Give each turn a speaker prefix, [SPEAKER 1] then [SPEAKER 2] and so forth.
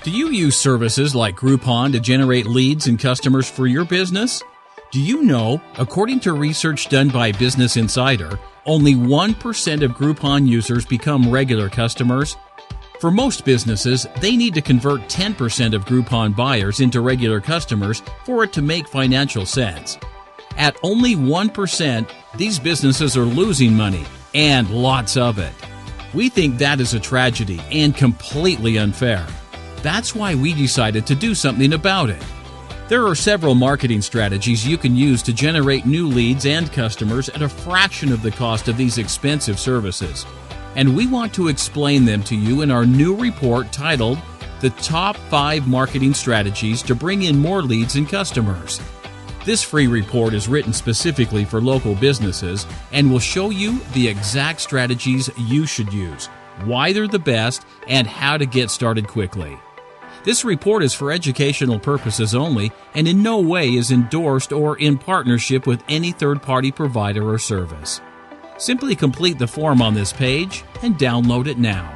[SPEAKER 1] Do you use services like Groupon to generate leads and customers for your business? Do you know, according to research done by Business Insider, only 1% of Groupon users become regular customers? For most businesses, they need to convert 10% of Groupon buyers into regular customers for it to make financial sense. At only 1%, these businesses are losing money, and lots of it. We think that is a tragedy and completely unfair. That's why we decided to do something about it. There are several marketing strategies you can use to generate new leads and customers at a fraction of the cost of these expensive services. And we want to explain them to you in our new report titled The Top 5 Marketing Strategies to Bring in More Leads and Customers. This free report is written specifically for local businesses and will show you the exact strategies you should use, why they're the best, and how to get started quickly. This report is for educational purposes only and in no way is endorsed or in partnership with any third-party provider or service. Simply complete the form on this page and download it now.